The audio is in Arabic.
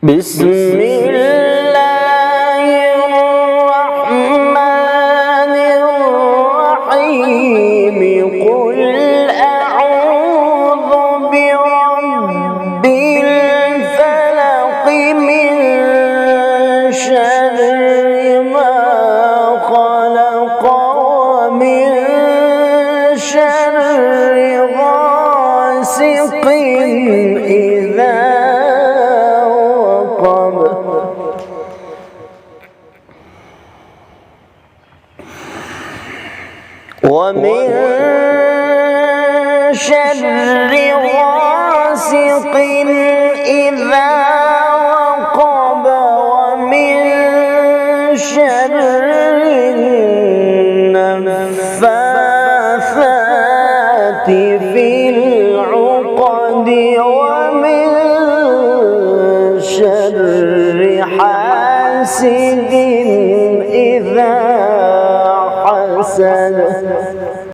بسم الله الرحمن الرحيم قل أعوذ برب الفلق من شر ما خلق ومن شر غاسق إذا وقب ومن شر غاسق إذا وقب ومن شر النفاثات في العقد ومن شر حاسد إذا حسد.